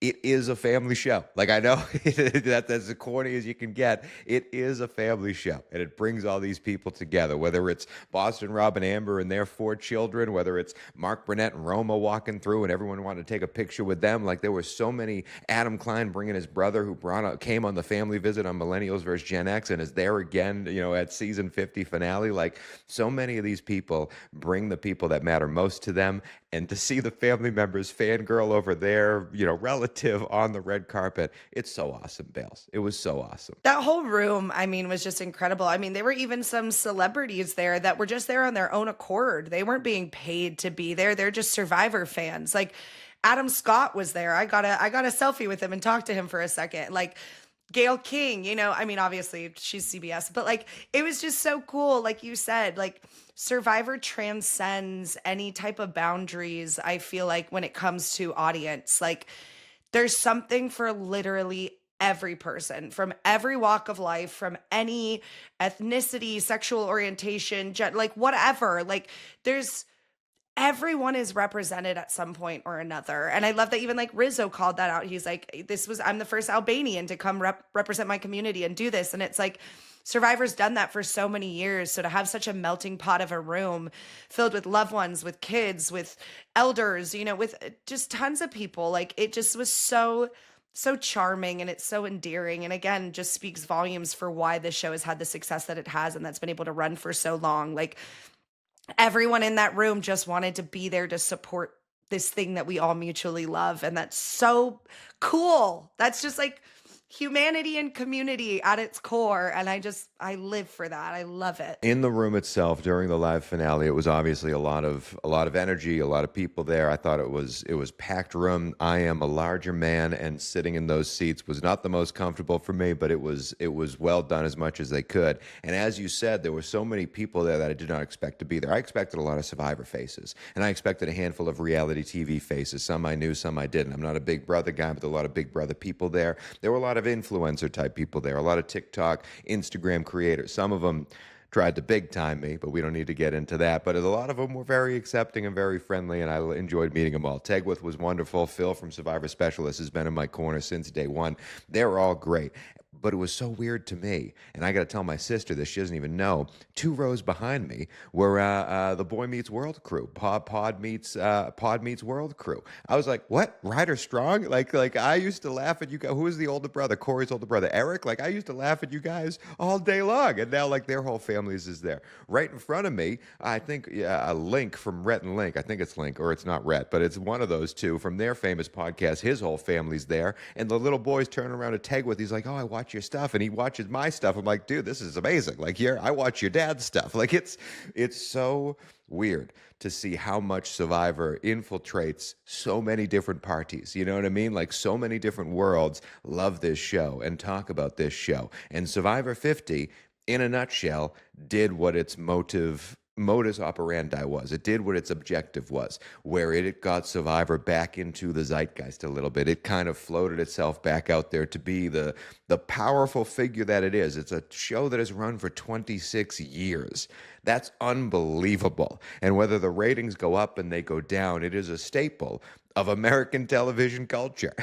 it is a family show. Like, I know that's as corny as you can get. It is a family show, and it brings all these people together, whether it's Boston Rob and Amber and their 4 children, whether it's Mark Burnett and Roma walking through and everyone wanted to take a picture with them. Like, there were so many. Adam Klein bringing his brother, who came on the family visit on Millennials versus Gen X and is there again, at season 50 finale. Like, so many of these people bring the people that matter most to them, and to see the family members fangirl over their, relative on the red carpet, it's so awesome, Bales. It was so awesome. That whole room, was just incredible. There were even some celebrities there that were just there on their own accord. They weren't being paid to be there. They're just Survivor fans. Like, Adam Scott was there. I got a selfie with him and talked to him for a second. Like, Gail King, obviously she's CBS, but, like, it was just so cool. Like you said, like, Survivor transcends any type of boundaries, I feel like, when it comes to audience. Like, there's something for literally every person from every walk of life, from any ethnicity, sexual orientation, like, whatever. Like, there's everyone is represented at some point or another. And I love that even like Rizo called that out. He's like, I'm the first Albanian to come represent my community and do this. And it's like, Survivor's done that for so many years. So to have such a melting pot of a room filled with loved ones, with kids, with elders, you know, with just tons of people, like it just was so charming, and it's so endearing. And again, just speaks volumes for why this show has had the success that it has and that's been able to run for so long. Like everyone in that room just wanted to be there to support this thing that we all mutually love. And that's so cool. That's just like humanity and community at its core. And I live for that. I love it. In the room itself during the live finale, it was obviously a lot of energy, a lot of people there. I thought it was packed room. I am a larger man, and sitting in those seats was not the most comfortable for me, but it was well done as much as they could. And as you said, there were so many people there that I did not expect to be there. I expected a lot of Survivor faces, and I expected a handful of reality TV faces. Some I knew, some I didn't. I'm not a Big Brother guy, but a lot of Big Brother people there. There were a lot of influencer type people there, a lot of TikTok, Instagram creators. Some of them tried to big time me, but we don't need to get into that. But a lot of them were very accepting and very friendly, and I enjoyed meeting them all. Tegwith was wonderful. Phil from Survivor Specialist has been in my corner since day one. They're all great. But it was so weird to me, and I got to tell my sister this, she doesn't even know. 2 rows behind me were the Boy Meets World crew, Pod Meets World crew. I was like, what? Ryder Strong? Like I used to laugh at you guys. Who was the older brother? Corey's older brother, Eric? Like I used to laugh at you guys all day long, and now like their whole families is there. Right in front of me, I think a Link from Rhett and Link. I think it's Link, or it's not Rhett, but it's one of those two from their famous podcast. His whole family's there, and the little boy's turning around to Tegwith. He's like, oh, I watch your stuff, and he watches my stuff. I'm like, dude, this is amazing. Like I watch your dad's stuff. Like it's so weird to see how much Survivor infiltrates so many different parties. You know what I mean? Like so many different worlds love this show and talk about this show. And Survivor 50, in a nutshell, did what its modus operandi was. It did what its objective was, where it got Survivor back into the zeitgeist a little bit. It kind of floated itself back out there to be the powerful figure that it is. It's a show that has run for 26 years. That's unbelievable. And whether the ratings go up and they go down, it is a staple of American television culture.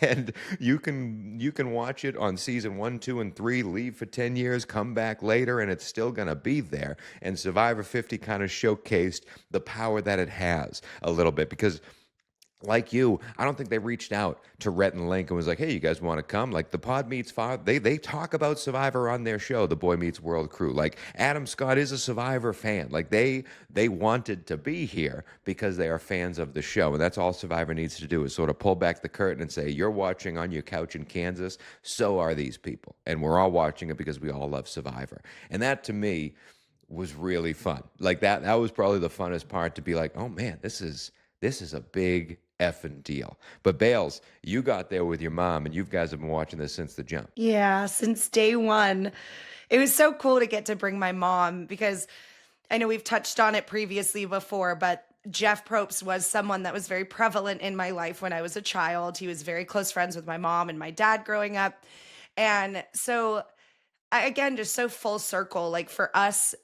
And you can watch it on season 1, 2, and 3, leave for 10 years, come back later, and it's still going to be there. And Survivor 50 kind of showcased the power that it has a little bit, because like you, I don't think they reached out to Rhett and Link and was like, hey, you guys want to come? Like the Pod Meets Father, they talk about Survivor on their show, the Boy Meets World crew. Like Adam Scott is a Survivor fan. Like they wanted to be here because they are fans of the show. And that's all Survivor needs to do, is sort of pull back the curtain and say, you're watching on your couch in Kansas. So are these people. And we're all watching it because we all love Survivor. And that to me was really fun. Like that was probably the funnest part, to be like, oh man, this is a big effing deal. But Bales, you got there with your mom, and you guys have been watching this since the jump. Yeah, since day one. It was so cool to get to bring my mom, because I know we've touched on it previously before, but Jeff Probst was someone that was very prevalent in my life when I was a child. He was very close friends with my mom and my dad growing up. And so, again, just so full circle, like for us,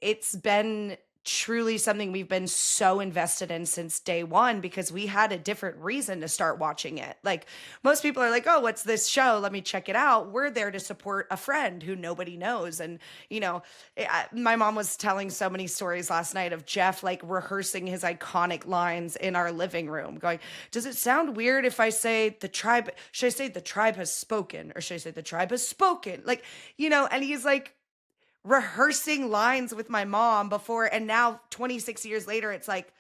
it's been truly something we've been so invested in since day one, because we had a different reason to start watching it. Like most people are like, oh, what's this show? Let me check it out. We're there to support a friend who nobody knows. And, you know, my mom was telling so many stories last night of Jeff like rehearsing his iconic lines in our living room, going, does it sound weird if I say the tribe? Should I say the tribe has spoken, or should I say the tribe has spoken? Like, you know, and he's like rehearsing lines with my mom before, and now 26 years later, it's like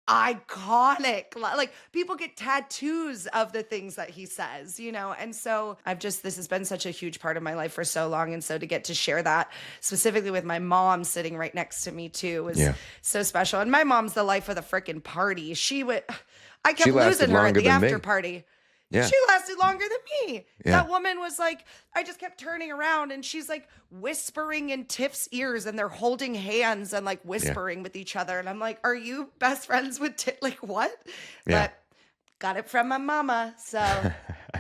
iconic. Like people get tattoos of the things that he says, you know? And so this has been such a huge part of my life for so long. And so to get to share that specifically with my mom sitting right next to me too was so special. And my mom's the life of the frickin' party. I kept losing her at the after party. Yeah. She lasted longer than me. Yeah. That woman was like, I just kept turning around, and she's like whispering in Tiff's ears, and they're holding hands and like whispering with each other. And I'm like, are you best friends with Tiff? Like what? Yeah. But got it from my mama. So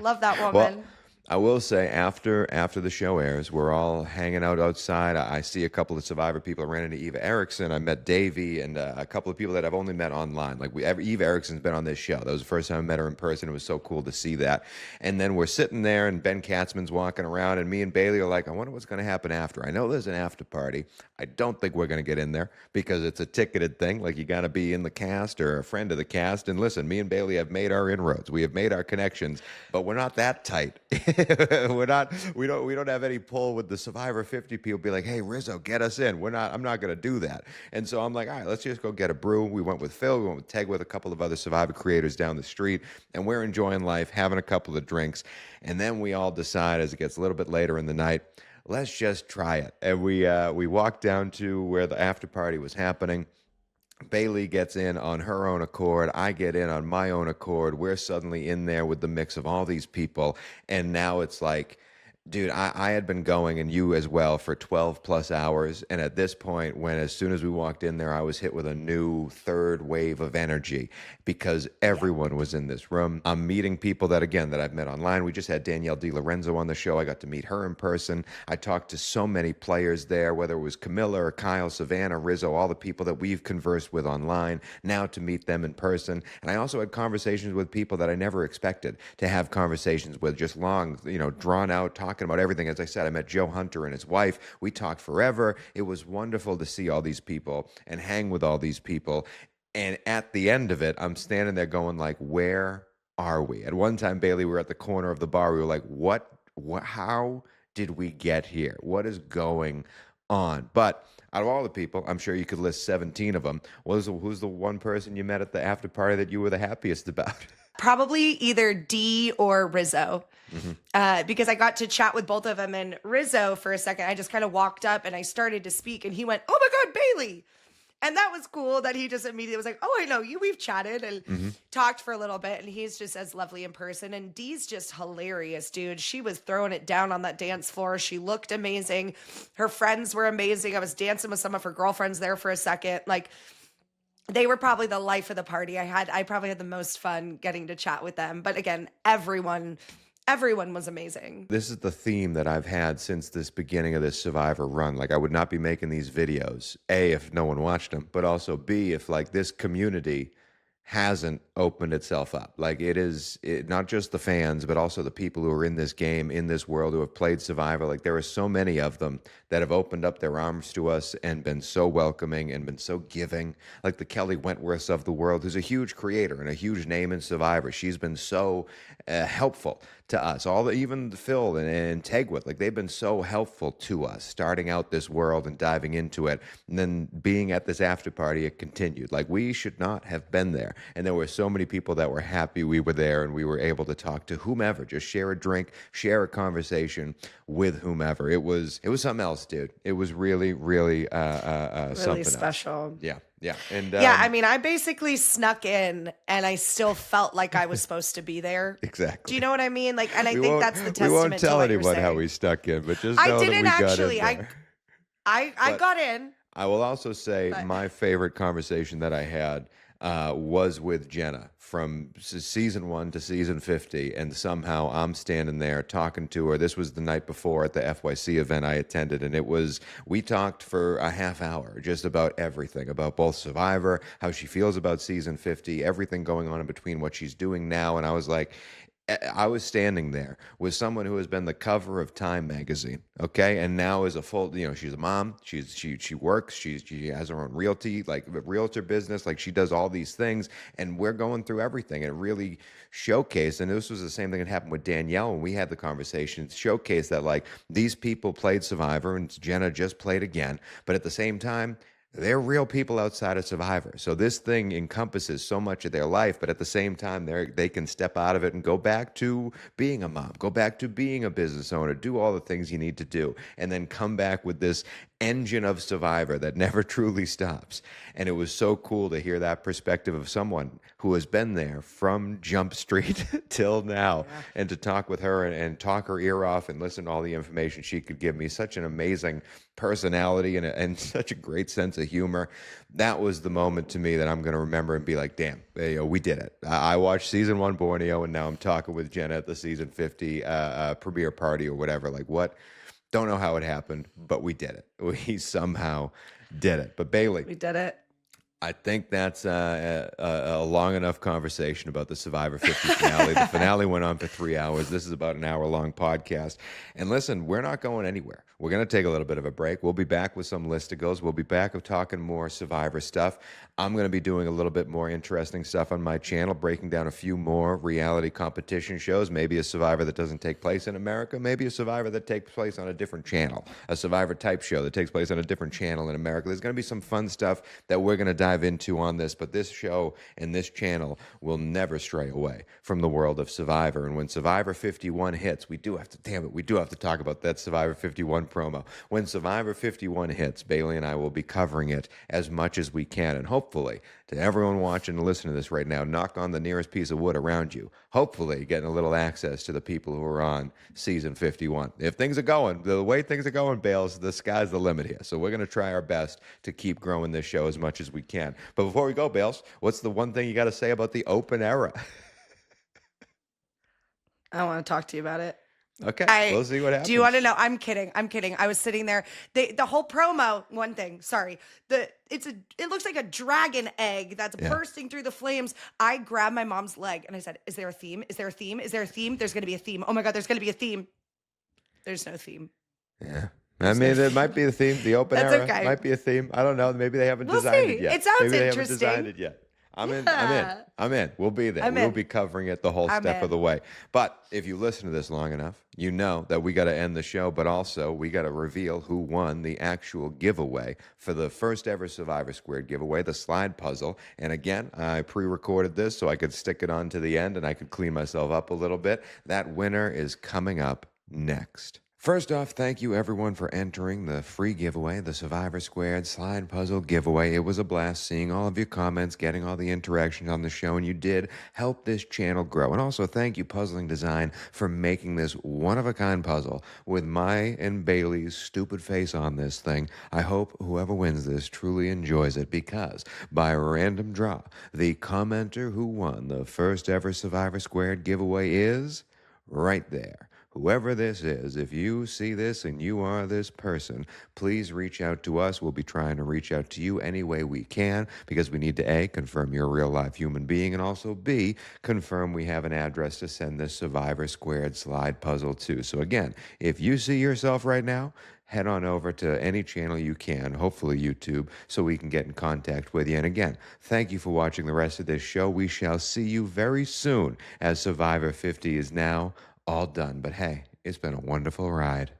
love that woman. Well, I will say after the show airs, we're all hanging out outside. I see a couple of Survivor people. I ran into Eva Erickson. I met Davey and a couple of people that I've only met online. Like Eva Erickson's been on this show. That was the first time I met her in person. It was so cool to see that. And then we're sitting there, and Ben Katzman's walking around, and me and Bailey are like, I wonder what's going to happen after. I know there's an after party. I don't think we're going to get in there because it's a ticketed thing. Like, you got to be in the cast or a friend of the cast. And listen, me and Bailey have made our inroads. We have made our connections, but we're not that tight. We don't have any pull with the Survivor 50 people be like, hey, Rizo, get us in. I'm not going to do that. And so I'm like, all right, let's just go get a brew. We went with Phil, we went with Teg, with a couple of other Survivor creators down the street, and we're enjoying life, having a couple of drinks. And then we all decide, as it gets a little bit later in the night, let's just try it. And we walked down to where the after party was happening. Bailey gets in on her own accord. I get in on my own accord. We're suddenly in there with the mix of all these people. And now it's like, dude, I had been going, and you as well, for 12 plus hours. And at this point, as soon as we walked in there, I was hit with a new third wave of energy because everyone was in this room. I'm meeting people that I've met online. We just had Danielle DiLorenzo on the show. I got to meet her in person. I talked to so many players there, whether it was Camilla or Kyle, Savannah, Rizo, all the people that we've conversed with online, now to meet them in person. And I also had conversations with people that I never expected to have conversations with, just long, drawn out, talking about everything. As I said, I met Joe Hunter and his wife. We talked forever. It was wonderful to see all these people and hang with all these people. And at the end of it, I'm standing there going like, where are we? At one time, Bailey, we were at the corner of the bar. We were like, what, how did we get here? What is going on? But out of all the people, I'm sure you could list 17 of them. Who's the one person you met at the after party that you were the happiest about? Probably either D or Rizzo, because I got to chat with both of them. And Rizzo, for a second, I just kind of walked up and I started to speak, and he went, "Oh my God, Bailey!" And that was cool that he just immediately was like, "Oh, I know you. We've chatted and talked for a little bit." And he's just as lovely in person. And Dee's just hilarious, dude. She was throwing it down on that dance floor. She looked amazing. Her friends were amazing. I was dancing with some of her girlfriends there for a second. Like, they were probably the life of the party. I probably had the most fun getting to chat with them. But again, everyone was amazing. This is the theme that I've had since this beginning of this Survivor run. Like, I would not be making these videos, A, if no one watched them, but also B, if like this community hasn't opened itself up. Like, not just the fans, but also the people who are in this game, in this world, who have played Survivor. Like, there are so many of them that have opened up their arms to us and been so welcoming and been so giving. Like the Kelly Wentworths of the world, who's a huge creator and a huge name in Survivor. She's been so helpful to us. Even Phil and Tegwood, like, they've been so helpful to us, starting out this world and diving into it. And then being at this after party, it continued. Like, we should not have been there. And there were so many people that were happy we were there, and we were able to talk to whomever, just share a drink, share a conversation with whomever. It was something else, dude. It was really, really something special. else. Yeah. And I mean, I basically snuck in, and I still felt like I was supposed to be there. Exactly. Do you know what I mean? Like, and I think that's the testament. We won't tell to what anyone you're how saying. we stuck in, but just I know didn't that we actually. got in there. I got in. I will also say my favorite conversation that I had was with Jenna from season 1 to season 50, and somehow I'm standing there talking to her. This was the night before at the FYC event I attended, and we talked for a half hour just about everything, about both Survivor, how she feels about season 50, everything going on in between, what she's doing now. And I was like, I was standing there with someone who has been the cover of Time magazine, okay, and now is a full, she's a mom, she works, she has her own realtor business, like, she does all these things, and we're going through everything, and it really showcased. And this was the same thing that happened with Danielle when we had the conversation. It showcased that, like, these people played Survivor, and Jenna just played again, but at the same time, they're real people outside of Survivor. So this thing encompasses so much of their life, but at the same time, they can step out of it and go back to being a mom, go back to being a business owner, do all the things you need to do, and then come back with this engine of Survivor that never truly stops. And it was so cool to hear that perspective of someone who has been there from Jump Street till now, and to talk with her and talk her ear off and listen to all the information she could give me. Such an amazing personality and such a great sense of humor. That was the moment to me that I'm going to remember and be like, damn, we did it. I watched season 1 Borneo, and now I'm talking with Jenna at the season 50 premiere party or whatever. Like, what? Don't know how it happened, but we did it. We somehow did it. But Bailey, We did it. I think that's a long enough conversation about the Survivor 50 finale. The finale went on for 3 hours. This is about an hour-long podcast. And listen, we're not going anywhere. We're going to take a little bit of a break. We'll be back with some listicles. We'll be back with talking more Survivor stuff. I'm going to be doing a little bit more interesting stuff on my channel, breaking down a few more reality competition shows, maybe a Survivor that doesn't take place in America, maybe a Survivor that takes place on a different channel, a Survivor-type show that takes place on a different channel in America. There's going to be some fun stuff that we're going to dive into on this, but this show and this channel will never stray away from the world of Survivor. And when Survivor 51 hits, we do have to talk about that Survivor 51 promo. When Survivor 51 hits, Bailey and I will be covering it as much as we can, and hopefully, to everyone watching and listening to this right now, knock on the nearest piece of wood around you, hopefully getting a little access to the people who are on season 51. If things are going, the way things are going, Bales, the sky's the limit here. So we're going to try our best to keep growing this show as much as we can. But before we go, Bales, what's the one thing you got to say about the open era? I want to talk to you about it. Okay, we'll see what happens. Do you want to know? I'm kidding. I was sitting there. The whole promo. One thing. Sorry. It looks like a dragon egg that's bursting through the flames. I grabbed my mom's leg and I said, "Is there a theme? Is there a theme? Is there a theme? There's going to be a theme. Oh my God, there's going to be a theme." There's no theme. Yeah. I mean, it might be the theme. The open That's era okay. might be a theme. I don't know. Maybe they haven't We'll designed see. it yet. It sounds Maybe they interesting. haven't designed it yet. I'm in. Yeah. I'm in. We'll be there. I'm We'll in. be covering it the whole I'm step in. of the way. But if you listen to this long enough, you know that we got to end the show, but also we got to reveal who won the actual giveaway for the first ever Survivor Squared giveaway, the slide puzzle. And again, I pre-recorded this so I could stick it on to the end and I could clean myself up a little bit. That winner is coming up next. First off, thank you everyone for entering the free giveaway, the Survivor Squared slide puzzle giveaway. It was a blast seeing all of your comments, getting all the interactions on the show, and you did help this channel grow. And also thank you, Puzzling Design, for making this one-of-a-kind puzzle with my and Bailey's stupid face on this thing. I hope whoever wins this truly enjoys it, because by random draw, the commenter who won the first ever Survivor Squared giveaway is right there. Whoever this is, if you see this and you are this person, please reach out to us. We'll be trying to reach out to you any way we can, because we need to A, confirm you're a real-life human being, and also B, confirm we have an address to send this Survivor Squared slide puzzle to. So again, if you see yourself right now, head on over to any channel you can, hopefully YouTube, so we can get in contact with you. And again, thank you for watching the rest of this show. We shall see you very soon, as Survivor 50 is now all done. But hey, it's been a wonderful ride.